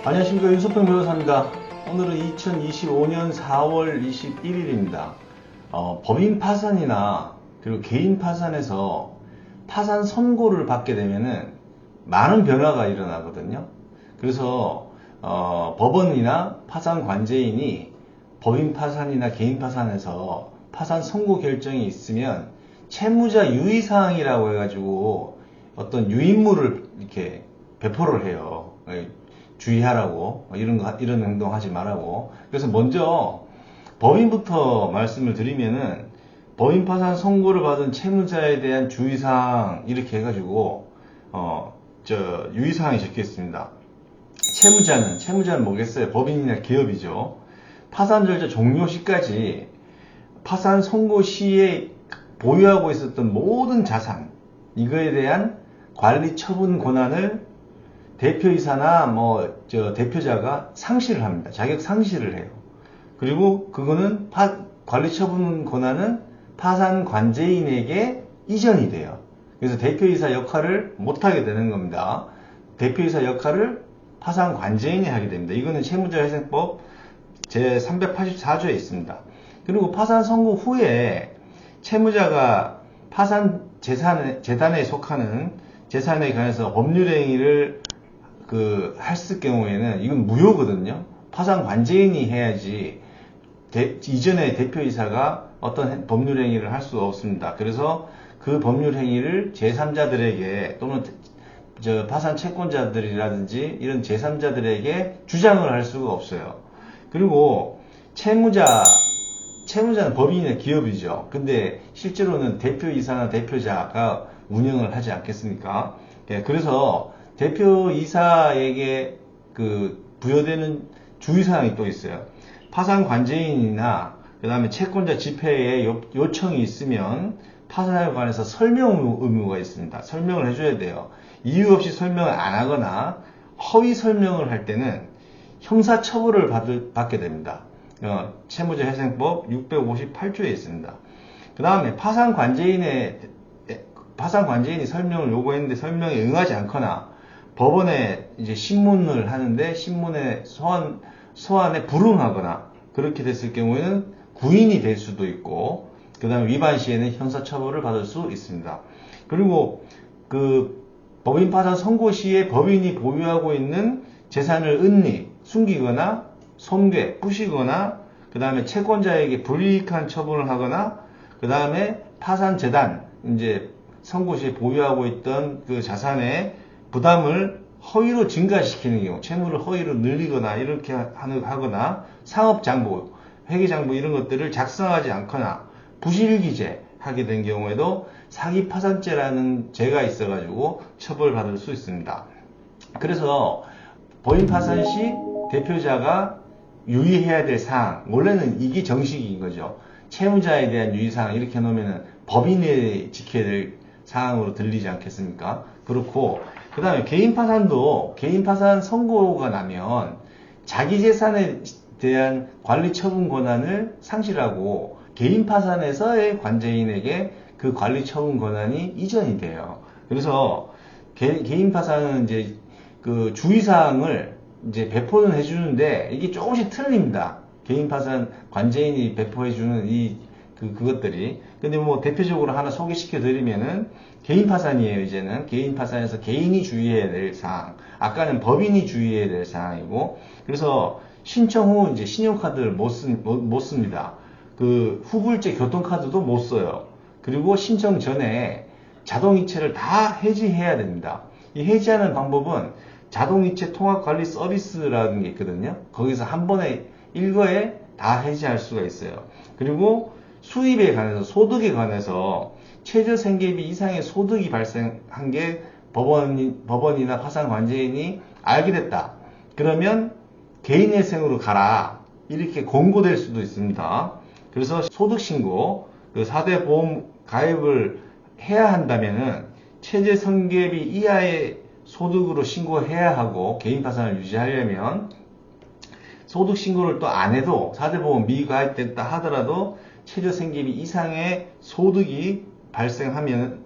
안녕하십니까, 윤석평 변호사입니다. 오늘은 2025년 4월 21일입니다. 법인 파산이나 그리고 개인 파산에서 파산 선고를 받게 되면은 많은 변화가 일어나거든요. 그래서 법원이나 파산 관제인이 법인 파산이나 개인 파산에서 파산 선고 결정이 있으면 채무자 유의사항이라고 해가지고 어떤 유인물을 이렇게 배포를 해요. 주의하라고, 이런 행동 하지 말라고. 그래서 먼저 법인부터 말씀을 드리면은, 법인 파산 선고를 받은 채무자에 대한 주의사항, 이렇게 해가지고, 유의사항이 적혀 있습니다. 채무자는 뭐겠어요? 법인이나 기업이죠. 파산 절차 종료 시까지 파산 선고 시에 보유하고 있었던 모든 자산, 이거에 대한 관리 처분 권한을 대표이사나 대표자가 상실을 합니다. 자격 상실을 해요. 그리고 그거는 관리 처분 권한은 파산 관제인에게 이전이 돼요. 그래서 대표이사 역할을 못하게 되는 겁니다. 대표이사 역할을 파산 관제인이 하게 됩니다. 이거는 채무자회생법 제384조에 있습니다. 그리고 파산 선고 후에 채무자가 파산 재단에 속하는 재산에 관해서 법률 행위를 했을 경우에는 이건 무효거든요. 파산 관제인이 해야지 이전에 대표이사가 어떤 법률 행위를 할 수 없습니다. 그래서 그 법률 행위를 제3자들에게 또는 파산 채권자들이라든지 이런 제3자들에게 주장을 할 수가 없어요. 그리고 채무자는 법인이나 기업이죠. 근데 실제로는 대표이사나 대표자가 운영을 하지 않겠습니까? 그래서 대표이사에게 부여되는 주의사항이 또 있어요. 파산 관제인이나 그 다음에 채권자 집회에 요청이 있으면 파산에 관해서 설명 의무가 있습니다. 설명을 해줘야 돼요. 이유 없이 설명을 안 하거나 허위 설명을 할 때는 형사처벌을 받게 됩니다. 채무자회생법 658조에 있습니다. 그 다음에 파산 관제인이 설명을 요구했는데 설명에 응하지 않거나 법원에 이제 신문을 하는데 신문에 소환에 불응하거나 그렇게 됐을 경우에는 구인이 될 수도 있고, 그 다음에 위반 시에는 형사처벌을 받을 수 있습니다. 그리고 법인 파산 선고 시에 법인이 보유하고 있는 재산을 은닉, 숨기거나 손괴, 부시거나, 그 다음에 채권자에게 불이익한 처분을 하거나, 그 다음에 파산 재단, 이제 선고 시에 보유하고 있던 그 자산의 부담을 허위로 증가시키는 경우, 채무를 허위로 늘리거나 이렇게 하거나, 상업장부, 회계장부 이런 것들을 작성하지 않거나 부실기재 하게 된 경우에도 사기파산죄라는 죄가 있어가지고 처벌받을 수 있습니다. 그래서 법인 파산 시 대표자가 유의해야 될 사항, 원래는 이게 정식인 거죠. 채무자에 대한 유의사항 이렇게 해놓으면 법인이 지켜야 될 사항으로 들리지 않겠습니까? 그렇고, 그 다음에 개인 파산도 개인 파산 선고가 나면 자기 재산에 대한 관리 처분 권한을 상실하고 개인 파산에서의 관제인에게 그 관리 처분 권한이 이전이 돼요. 그래서 개인 파산은 이제 주의사항을 이제 배포는 해주는데 이게 조금씩 틀립니다. 개인 파산 관제인이 배포해주는 그것들이. 근데 대표적으로 하나 소개시켜 드리면은 개인 파산이에요. 이제는 개인 파산에서 개인이 주의해야 될 사항, 아까는 법인이 주의해야 될 사항이고, 그래서 신청 후 이제 신용카드를 못 씁니다. 후불제 교통카드도 못 써요. 그리고 신청 전에 자동이체를 다 해지해야 됩니다. 이 해지하는 방법은 자동이체 통합관리 서비스라는 게 있거든요. 거기서 한 번에 일거에 다 해지할 수가 있어요. 그리고 수입에 관해서, 소득에 관해서 최저생계비 이상의 소득이 발생한 게 법원이나 파산관제인이 알게 됐다. 그러면 개인회생으로 가라. 이렇게 권고될 수도 있습니다. 그래서 소득신고, 4대 보험 가입을 해야 한다면은 최저생계비 이하의 소득으로 신고해야 하고, 개인 파산을 유지하려면 소득신고를 또 안 해도 4대 보험 미가입됐다 하더라도 최저생계비 이상의 소득이 발생하면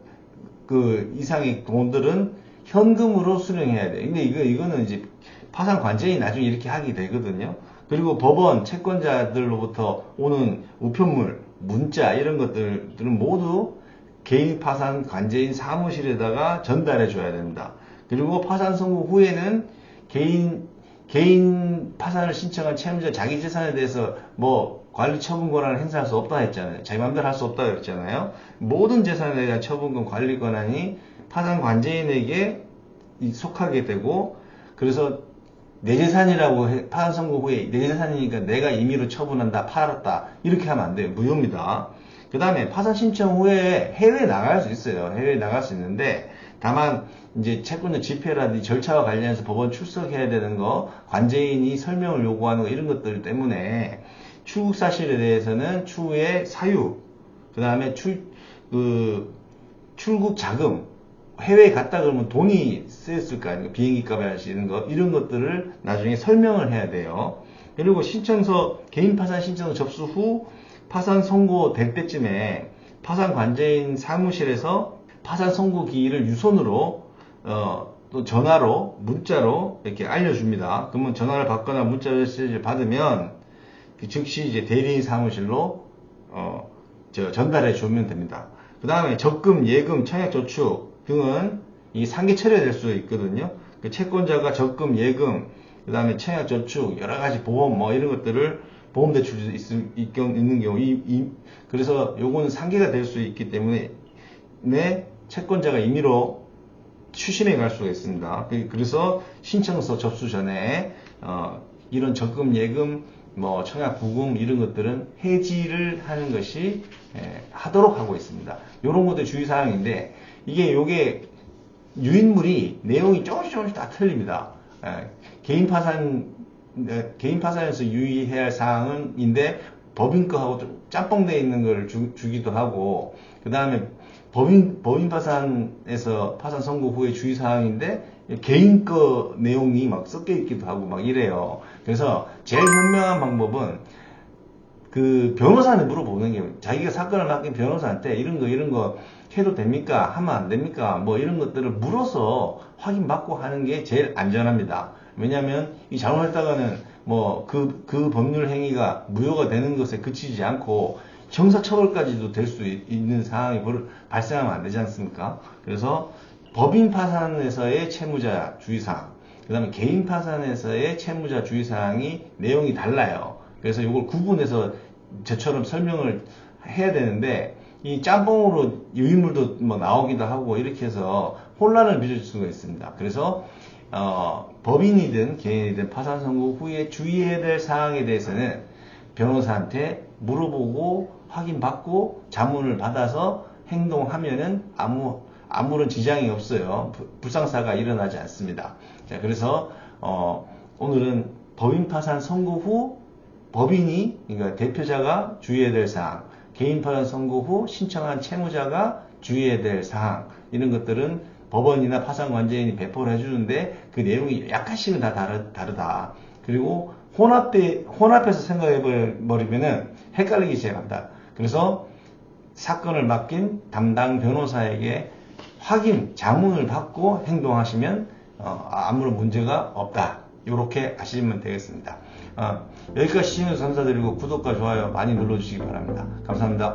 그 이상의 돈들은 현금으로 수령해야 돼. 근데 이거는 이제 파산 관제인이 나중에 이렇게 하게 되거든요. 그리고 법원 채권자들로부터 오는 우편물, 문자 이런 것들은 모두 개인 파산 관제인 사무실에다가 전달해 줘야 됩니다. 그리고 파산 선고 후에는 개인 파산을 신청한 채무자 자기 재산에 대해서 뭐 관리 처분 권한을 행사할 수 없다 했잖아요. 자기 마음대로 할 수 없다 그랬잖아요. 모든 재산에 대한 처분권 관리 권한이 파산 관제인에게 속하게 되고, 그래서 내 재산이라고 파산 선고 후에 내 재산이니까 내가 임의로 처분한다, 팔았다 이렇게 하면 안 돼요. 무효입니다. 그 다음에 파산 신청 후에 해외에 나갈 수 있어요. 해외에 나갈 수 있는데, 다만 이제 채권자 집회라든지 절차와 관련해서 법원 출석해야 되는 거, 관제인이 설명을 요구하는 거 이런 것들 때문에 출국 사실에 대해서는 추후에 사유, 그 다음에 출국 자금, 해외에 갔다 그러면 돈이 쓰였을 거 아니에요. 비행기 값에 하시는 거, 이런 것들을 나중에 설명을 해야 돼요. 그리고 신청서, 개인 파산 신청서 접수 후 파산 선고 될 때쯤에 파산 관제인 사무실에서 파산 선고 기일을 유선으로 또 전화로, 문자로 이렇게 알려줍니다. 그러면 전화를 받거나 문자 메시지를 받으면 즉시 이제 대리인 사무실로 전달해 주면 됩니다. 그 다음에 적금, 예금, 청약저축 등은 이 상계 처리가 될 수 있거든요. 그 채권자가 적금, 예금, 그 다음에 청약저축, 여러 가지 보험 뭐 이런 것들을 보험 대출도 있는 경우, 그래서 요거는 상계가 될 수 있기 때문에 채권자가 임의로 추심해 갈 수가 있습니다. 그래서 신청서 접수 전에 이런 적금, 예금, 뭐 청약 부금 이런 것들은 해지를 하는 것이 하도록 하고 있습니다. 이런 것들 주의사항인데, 요게 유인물이 내용이 조금씩 다 틀립니다. 개인 파산에서 유의해야 할 사항인데 법인 거하고 좀 짬뽕되어 있는 걸 주기도 하고, 그 다음에 법인 파산에서 파산 선고 후에 주의사항인데 개인 거 내용이 막 섞여 있기도 하고 막 이래요. 그래서 제일 현명한 방법은 그 변호사한테 물어보는 게, 자기가 사건을 맡긴 변호사한테 이런 거 해도 됩니까? 하면 안 됩니까? 뭐 이런 것들을 물어서 확인받고 하는 게 제일 안전합니다. 왜냐하면 이 잘못했다가는 뭐 그 법률 행위가 무효가 되는 것에 그치지 않고 형사처벌까지도 될 수 있는 상황이 발생하면 안 되지 않습니까? 그래서 법인 파산에서의 채무자 주의사항, 그 다음에 개인 파산에서의 채무자 주의사항이 내용이 달라요. 그래서 이걸 구분해서 저처럼 설명을 해야 되는데, 이 짬뽕으로 유인물도 뭐 나오기도 하고 이렇게 해서 혼란을 빚을 수가 있습니다. 그래서 법인이든 개인이든 파산 선고 후에 주의해야 될 사항에 대해서는 변호사한테 물어보고 확인받고 자문을 받아서 행동하면은 아무런 지장이 없어요. 불상사가 일어나지 않습니다. 자, 그래서 오늘은 법인 파산 선고 후 법인이, 그러니까 대표자가 주의해야 될 사항, 개인 파산 선고 후 신청한 채무자가 주의해야 될 사항, 이런 것들은 법원이나 파산 관제인이 배포를 해주는데 그 내용이 약간씩은 다 다르다. 그리고 혼합해서 생각해 버리면은 헷갈리기 시작합니다. 그래서 사건을 맡긴 담당 변호사에게 자문을 받고 행동하시면 아무런 문제가 없다. 이렇게 아시면 되겠습니다. 여기까지 시청해주셔서 감사드리고 구독과 좋아요 많이 눌러주시기 바랍니다. 감사합니다.